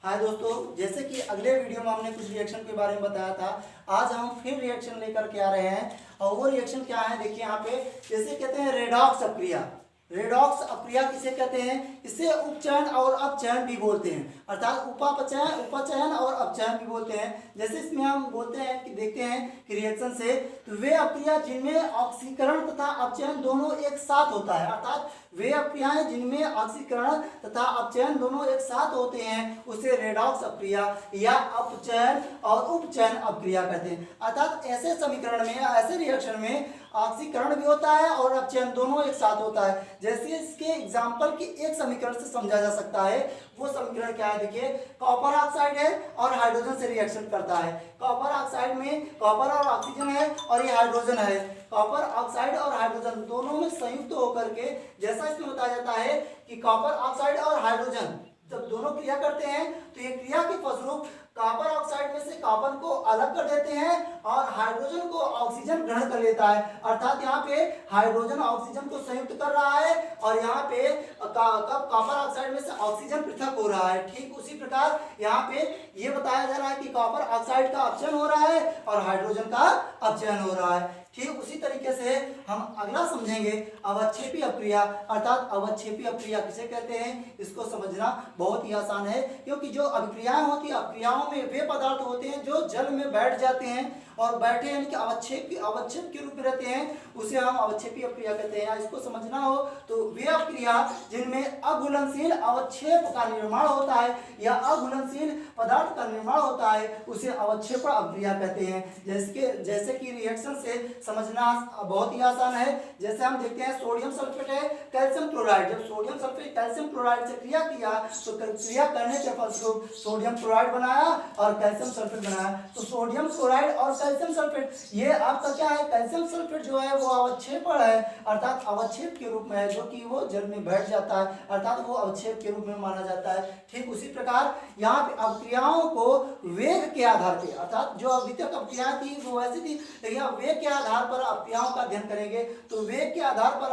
हाय दोस्तों, जैसे कि अगले वीडियो में हमने कुछ रिएक्शन के बारे में बताया था, आज हम फिर रिएक्शन लेकर के आ रहे हैं। और वो रिएक्शन क्या है, देखिए यहाँ पे जैसे कहते हैं रेडॉक्स अप्रिया। रेडॉक्स अप्रिया किसे कहते हैं? इसे उपचयन और अपचयन भी बोलते हैं, अर्थात उपचयन और अपचयन भी बोलते हैं। जैसे इसमें हम बोलते हैं कि देखते हैं कि रिएक्शन से तो वे अप्रिया जिनमें ऑक्सीकरण तथा अपचयन दोनों एक साथ होता है, अर्थात वे अप्रियाएं जिनमें ऑक्सीकरण तथा अपचयन दोनों एक साथ होते हैं उसे रेडॉक्स अप्रिया या अपचयन और उपचयन अप्रिया कहते हैं। अर्थात ऐसे समीकरण में, ऐसे रिएक्शन में ऑक्सीकरण भी होता है और अपचयन दोनों एक साथ होता है। जैसे इसके एग्जाम्पल की एक समीकरण से समझा जा सकता है। वो समीकरण क्या है, देखिए कॉपर ऑक्साइड है और हाइड्रोजन से रिएक्शन करता है। कॉपर ऑक्साइड में कॉपर और ऑक्सीजन है और ये हाइड्रोजन है। कॉपर ऑक्साइड और हाइड्रोजन दोनों में संयुक्त होकर के, जैसा इसमें बताया जाता है कि कॉपर ऑक्साइड और हाइड्रोजन जब दोनों क्रिया करते हैं तो ये क्रिया के फलस्वरूप कॉपर ऑक्साइड में से कार्बन को अलग कर देते हैं और हाइड्रोजन को ऑक्सीजन ग्रहण कर लेता है। अर्थात यहाँ पे हाइड्रोजन ऑक्सीजन को संयुक्त कर रहा है और यहाँ पे कॉपर ऑक्साइड में से ऑक्सीजन पृथक हो रहा है। ठीक उसी प्रकार यहाँ पे ये बताया जा रहा है कि कॉपर ऑक्साइड का अपचयन हो रहा है और हाइड्रोजन का अपचयन हो रहा है। ठीक उसी तरीके से हम अगला समझेंगे अवक्षेपी अप्रिया। अर्थात अवक्षेपी अप्रिया किसे कहते हैं, इसको समझना बहुत ही आसान है, क्योंकि जो अभिक्रियाएं होती है, अभिक्रियाओं में वे पदार्थ होते हैं जो जल में बैठ जाते हैं और बैठे यानी कि अवक्षेप के रूप में रहते हैं, उसे हम अवक्षेपी अप्रिया कहते हैं। इसको समझना हो तो वे अप्रिया जिनमें अघुलनशील अवक्षेप का निर्माण होता है या अघुलनशील पदार्थ का निर्माण होता है उसे अवक्षेपण अप्रिया कहते हैं। जैसे कि रिएक्शन से समझना बहुत ही आसान है। जैसे हम देखते हैं सोडियम सल्फेट है, कैल्शियम क्लोराइड। जब सोडियम सल्फेट कैल्शियम क्लोराइड से क्रिया किया तो क्रिया करने के फलस्वरूप सोडियम क्लोराइड बनाया और कैल्शियम सल्फेट बनाया। तो सोडियम क्लोराइड और कैल्शियम सल्फेट ये आपका क्या है, कैल्शियम सल्फेट जो है वो अवक्षेपण है, अर्थात अवक्षेप के रूप में है, जो कि वो जल में बैठ जाता है, अर्थात वो अवक्षेप के रूप में माना जाता है। ठीक उसी प्रकार यहाँ पे अभिक्रियाओं को वेग के आधार पे, अर्थात जो अभी तक अभिक्रियाएं थी वो वैसी थी, लेकिन वेग के आधार पर अभिक्रियाओं का अध्ययन करेंगे। तो वेग के आधार पर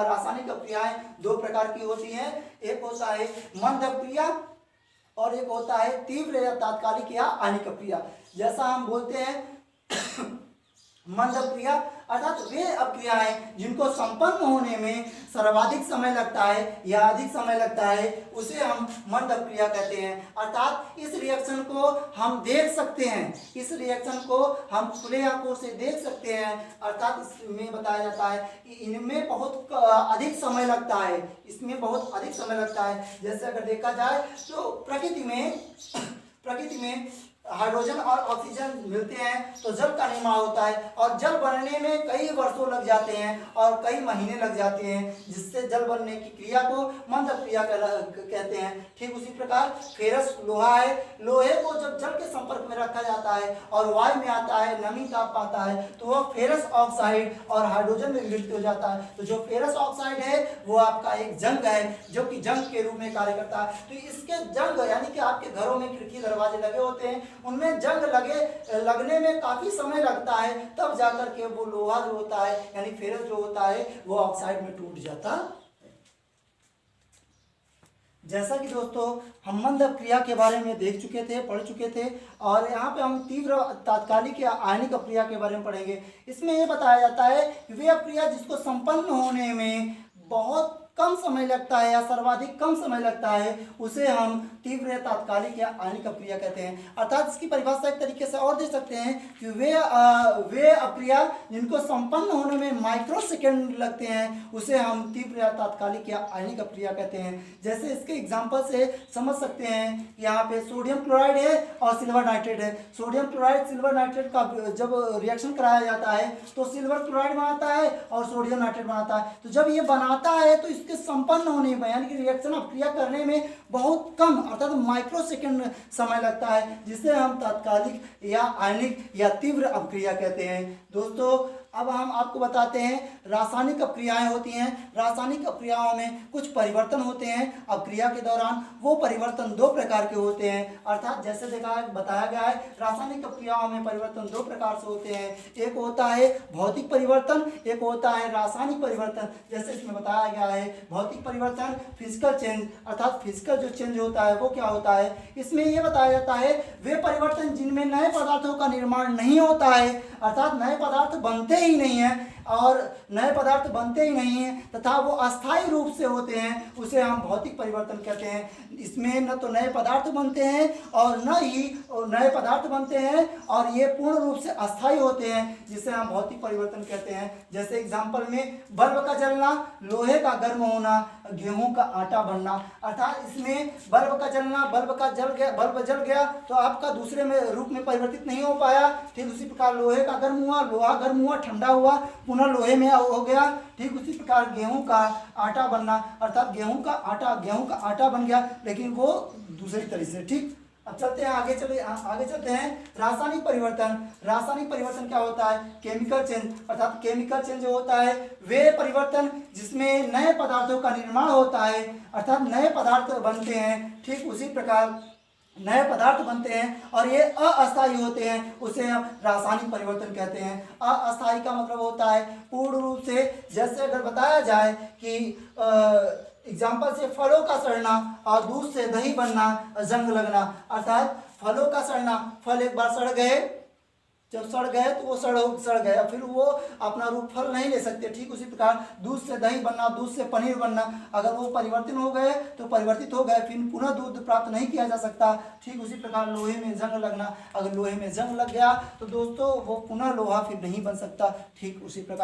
रासायनिक अभिक्रियाएं दो प्रकार की होती हैं। एक होता है मंद अभिक्रिया और एक होता है तीव्र या तात्कालिक या आणिक अभिक्रिया। जैसा हम बोलते हैं मंद अभिक्रिया अर्थात वे अभिक्रियाएं जिनको संपन्न होने में सर्वाधिक समय लगता है या अधिक समय लगता है उसे हम मंद अभिक्रिया कहते हैं। अर्थात इस रिएक्शन को हम देख सकते हैं, इस रिएक्शन को हम खुले आंखों से देख सकते हैं। अर्थात इसमें बताया जाता है कि इनमें बहुत अधिक समय लगता है, इसमें बहुत अधिक समय लगता है। जैसे अगर देखा जाए तो प्रकृति में हाइड्रोजन और ऑक्सीजन मिलते हैं तो जल का निर्माण होता है और जल बनने में कई वर्षों लग जाते हैं और कई महीने लग जाते हैं, जिससे जल बनने की क्रिया को मंद क्रिया कहते हैं। ठीक उसी प्रकार फेरस लोहा है, लोहे को जब जल के संपर्क में रखा जाता है और वायु में आता है, नमी ताप पाता है तो वह फेरस ऑक्साइड और हाइड्रोजन में विघटित हो जाता है। तो जो फेरस ऑक्साइड है वो आपका एक जंग है जो कि जंग के रूप में कार्य करता है। तो इसके जंग यानी कि आपके घरों में खिड़की दरवाजे लगे होते हैं, उनमें जंग लगने में काफी समय लगता है, तब जाकर के वो लोहा जो होता है यानी फेरस जो होता है वो ऑक्साइड में टूट जाता है। जैसा कि दोस्तों हम मंद अभिक्रिया के बारे में देख चुके थे, पढ़ चुके थे, और यहाँ पे हम तीव्र तात्कालिक या आणिक अभिक्रिया के बारे में पढ़ेंगे। इसमें यह बताया जाता है कि वे अभिक्रिया जिसको संपन्न होने में बहुत कम समय लगता है या सर्वाधिक कम समय लगता है उसे हम तीव्र तात्कालिक या आणिक अभिक्रिया कहते हैं। अर्थात इसकी परिभाषा एक तरीके से और दे सकते हैं कि वे अभिक्रिया जिनको संपन्न होने में माइक्रो सेकेंड लगते हैं उसे हम तीव्र या तात्कालिक या आणिक अभिक्रिया कहते हैं। जैसे इसके एग्जांपल से समझ सकते हैं कि यहाँ पे सोडियम क्लोराइड है और सिल्वर नाइट्रेट है। सोडियम क्लोराइड सिल्वर नाइट्रेट का जब रिएक्शन कराया जाता है तो सिल्वर क्लोराइड बनाता है और सोडियम नाइट्रेट बनाता है। तो जब ये बनाता है तो इसके संपन्न होने में यानी कि रिएक्शन अभिक्रिया करने में बहुत कम अर्थात माइक्रो सेकेंड समय लगता है, जिसे हम तात्कालिक या आणिक या तीव्र अभिक्रिया कहते हैं। दोस्तों अब हम आपको बताते हैं रासायनिक अपक्रियाएं होती हैं। रासायनिक अपक्रियाओं में कुछ परिवर्तन होते हैं अपक्रिया के दौरान। वो परिवर्तन दो प्रकार के होते हैं, अर्थात जैसे बताया गया है रासायनिक अपक्रियाओं में परिवर्तन दो प्रकार से होते हैं। एक होता है भौतिक परिवर्तन, एक होता है रासायनिक परिवर्तन। जैसे इसमें बताया गया है भौतिक परिवर्तन फिजिकल चेंज, अर्थात फिजिकल जो चेंज होता है वो क्या होता है, इसमें ये बताया जाता है वे परिवर्तन जिनमें नए पदार्थों का निर्माण नहीं होता है, अर्थात नए पदार्थ बनते ही नहीं है और नए पदार्थ बनते ही नहीं हैं तथा वो अस्थायी रूप से होते हैं, उसे हम भौतिक परिवर्तन कहते हैं। इसमें न तो नए पदार्थ बनते हैं और न ही नए पदार्थ बनते हैं और ये पूर्ण रूप से अस्थायी होते हैं, जिसे हम भौतिक परिवर्तन कहते हैं। जैसे एग्जाम्पल में बल्ब का जलना, लोहे का गर्म होना, गेहूं का आटा बनना, अर्थात इसमें बल्ब का जलना, बल्ब जल गया तो आपका दूसरे में रूप में परिवर्तित नहीं हो पाया। ठीक उसी प्रकार लोहे का गर्म हुआ, लोहा गर्म हुआ, ठंडा हुआ, पुनः लोहे में हो गया। ठीक उसी प्रकार गेहूं का आटा बनना, अर्थात गेहूं का आटा बन गया, लेकिन वो दूसरी तरह से। ठीक, अब चलते हैं आगे चलते हैं रासायनिक परिवर्तन। रासायनिक परिवर्तन क्या होता है, केमिकल चेंज, अर्थात केमिकल चेंज जो होता है वे परिवर्तन जिसमें नए पदार्थों का निर्माण होता है, अर्थात नए पदार्थ बनते हैं। ठीक उसी प्रकार नए पदार्थ बनते हैं और ये अस्थायी होते हैं, उसे हम रासायनिक परिवर्तन कहते हैं। अस्थायी का मतलब होता है पूर्ण रूप से, जैसे अगर बताया जाए कि एग्जाम्पल से फलों का सड़ना और दूध से दही बनना, जंग लगना, अर्थात फलों का सड़ना, फल एक बार सड़ गए, जब सड़ गए तो वो सड़ गए, फिर वो अपना रूप फल नहीं ले सकते। ठीक उसी प्रकार दूध से दही बनना, दूध से पनीर बनना, अगर वो परिवर्तित हो गए तो परिवर्तित हो गए, फिर पुनः दूध प्राप्त नहीं किया जा सकता। ठीक उसी प्रकार लोहे में जंग लगना, अगर लोहे में जंग लग गया तो दोस्तों वो पुनः लोहा फिर नहीं बन सकता। ठीक उसी प्रकार